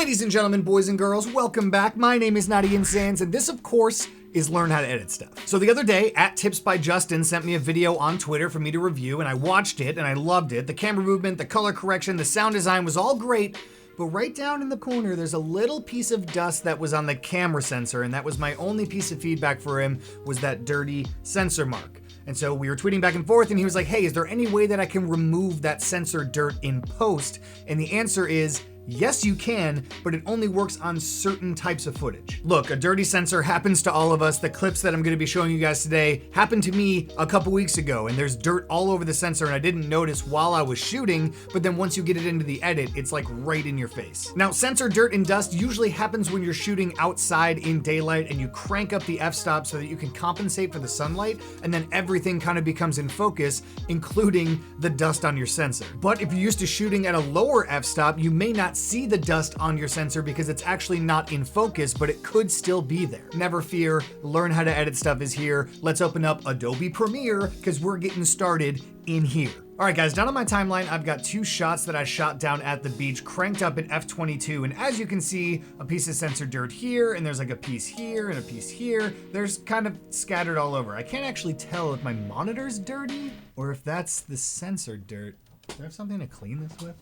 Ladies and gentlemen, boys and girls, welcome back. My name is notiansans, and this, of course, is Learn How to Edit Stuff. So the other day, @TipsByJustin sent me a video on Twitter for me to review, and I watched it, and I loved it. The camera movement, the color correction, the sound design was all great, but right down in the corner, there's a little piece of dust that was on the camera sensor, and that was my only piece of feedback for him, was that dirty sensor mark. And so we were tweeting back and forth, and he was like, hey, is there any way that I can remove that sensor dirt in post? And the answer is, yes, you can, but it only works on certain types of footage. Look, a dirty sensor happens to all of us. The clips that I'm gonna be showing you guys today happened to me a couple weeks ago, and there's dirt all over the sensor, and I didn't notice while I was shooting, but then once you get it into the edit, it's like right in your face. Now, sensor dirt and dust usually happens when you're shooting outside in daylight and you crank up the f-stop so that you can compensate for the sunlight, and then everything kind of becomes in focus, including the dust on your sensor. But if you're used to shooting at a lower f-stop, you may not see the dust on your sensor because it's actually not in focus, but it could still be there. Never fear, Learn How to Edit Stuff is here. Let's open up Adobe Premiere because we're getting started in here. All right, guys, down on my timeline, I've got two shots that I shot down at the beach, cranked up at f/22, and as you can see, a piece of sensor dirt here, and there's like a piece here and a piece here. There's kind of scattered all over. I can't actually tell if my monitor's dirty or if that's the sensor dirt. Do I have something to clean this with?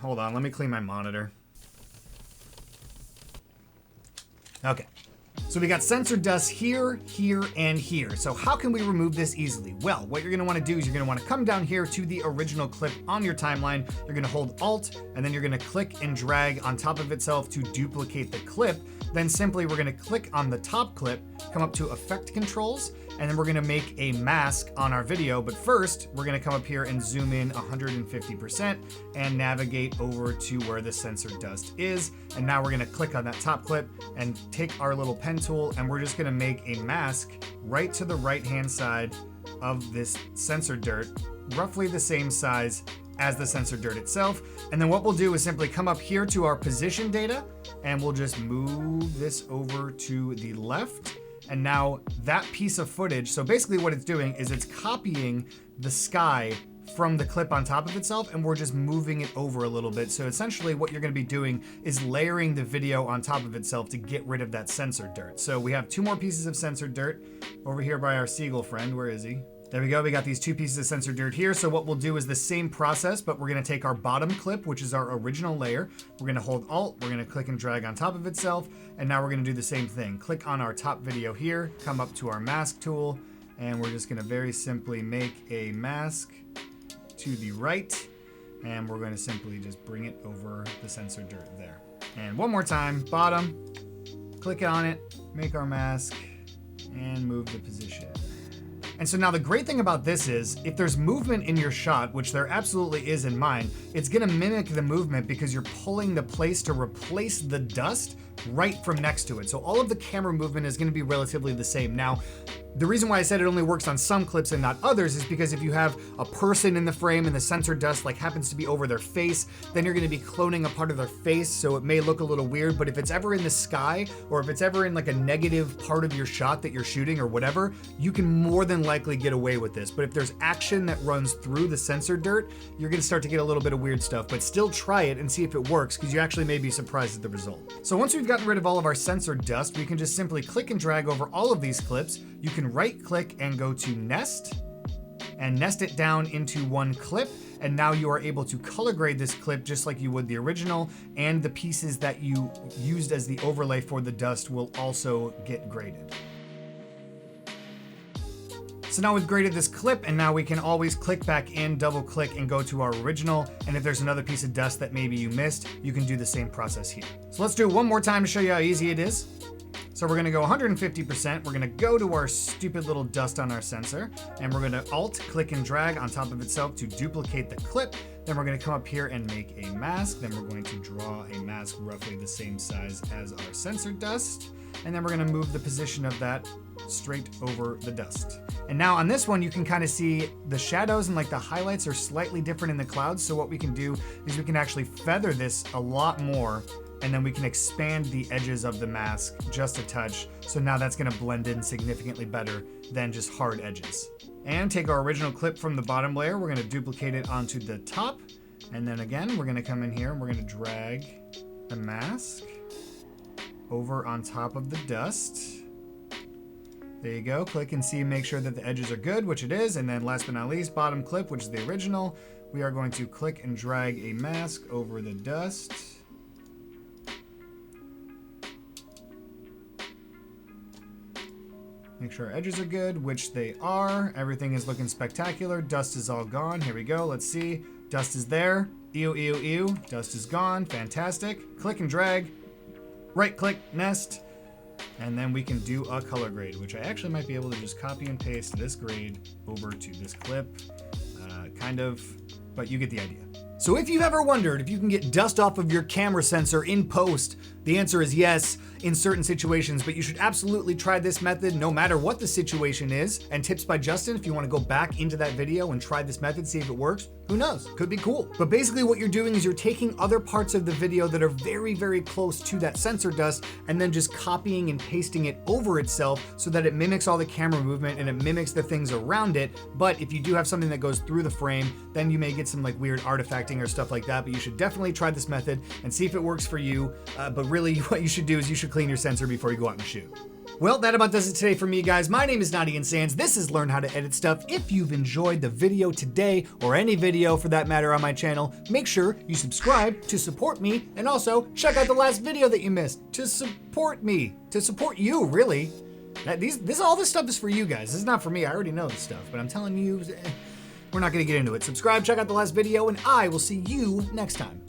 Hold on, let me clean my monitor. Okay, so we got sensor dust here, here, and here. So how can we remove this easily? Well, what you're gonna wanna do is you're gonna wanna come down here to the original clip on your timeline. You're gonna hold Alt, and then you're gonna click and drag on top of itself to duplicate the clip. Then simply we're gonna click on the top clip, come up to Effect Controls, and then we're gonna make a mask on our video. But first, we're gonna come up here and zoom in 150% and navigate over to where the sensor dust is. And now we're gonna click on that top clip and take our little pen tool, and we're just gonna make a mask right to the right-hand side of this sensor dirt, roughly the same size as the sensor dirt itself. And then what we'll do is simply come up here to our position data, and we'll just move this over to the left. And now that piece of footage, so basically what it's doing is it's copying the sky from the clip on top of itself, and we're just moving it over a little bit. So essentially what you're gonna be doing is layering the video on top of itself to get rid of that sensor dirt. So we have two more pieces of sensor dirt over here by our seagull friend. Where is he? There we go, we got these two pieces of sensor dirt here. So what we'll do is the same process, but we're gonna take our bottom clip, which is our original layer. We're gonna hold Alt, we're gonna click and drag on top of itself, and now we're gonna do the same thing. Click on our top video here, come up to our mask tool, and we're just gonna very simply make a mask to the right, and we're gonna simply just bring it over the sensor dirt there. And one more time, bottom, click on it, make our mask, and move the position. And so now the great thing about this is, if there's movement in your shot, which there absolutely is in mine, it's gonna mimic the movement because you're pulling the place to replace the dust right from next to it. So all of the camera movement is gonna be relatively the same. Now, the reason why I said it only works on some clips and not others is because if you have a person in the frame and the sensor dust like happens to be over their face, then you're gonna be cloning a part of their face, so it may look a little weird. But if it's ever in the sky, or if it's ever in like a negative part of your shot that you're shooting or whatever, you can more than likely get away with this. But if there's action that runs through the sensor dirt, you're gonna start to get a little bit of weird stuff. But still try it and see if it works, because you actually may be surprised at the result. So once we've gotten rid of all of our sensor dust, we can just simply click and drag over all of these clips. You can right click and go to nest and nest it down into one clip. And now you are able to color grade this clip just like you would the original, and the pieces that you used as the overlay for the dust will also get graded. So now we've graded this clip, and now we can always click back in, double click, and go to our original. And if there's another piece of dust that maybe you missed, you can do the same process here. So let's do it one more time to show you how easy it is. So we're gonna go 150%. We're gonna go to our stupid little dust on our sensor, and we're gonna Alt, click and drag on top of itself to duplicate the clip. Then we're gonna come up here and make a mask. Then we're going to draw a mask roughly the same size as our sensor dust. And then we're gonna move the position of that straight over the dust. And now on this one, you can kind of see the shadows and like the highlights are slightly different in the clouds. So what we can do is we can actually feather this a lot more, and then we can expand the edges of the mask just a touch. So now that's gonna blend in significantly better than just hard edges. And take our original clip from the bottom layer, we're gonna duplicate it onto the top. And then again, we're gonna come in here and we're gonna drag the mask over on top of the dust. There you go. Click and see, make sure that the edges are good, which it is. And then last but not least, bottom clip, which is the original. We are going to click and drag a mask over the dust. Make sure our edges are good, which they are. Everything is looking spectacular. Dust is all gone. Here we go. Let's see. Dust is there. Ew, ew, ew. Dust is gone. Fantastic. Click and drag. Right click, nest. And then we can do a color grade, which I actually might be able to just copy and paste this grade over to this clip. Kind of, but you get the idea. So if you've ever wondered if you can get dust off of your camera sensor in post, the answer is yes in certain situations, but you should absolutely try this method no matter what the situation is. And tips by Justin, if you want to go back into that video and try this method, see if it works, who knows? Could be cool. But basically what you're doing is you're taking other parts of the video that are very, very close to that sensor dust and then just copying and pasting it over itself so that it mimics all the camera movement and it mimics the things around it. But if you do have something that goes through the frame, then you may get some like weird artifacting or stuff like that. But you should definitely try this method and see if it works for you. But really what you should do is you should clean your sensor before you go out and shoot. Well, that about does it today for me, guys. My name is notiansans. This is Learn How to Edit Stuff. If you've enjoyed the video today, or any video for that matter on my channel, make sure you subscribe to support me, and also check out the last video that you missed to support me, to support you, really. All this stuff is for you guys. This is not for me. I already know this stuff, but I'm telling you, we're not gonna get into it. Subscribe, check out the last video, and I will see you next time.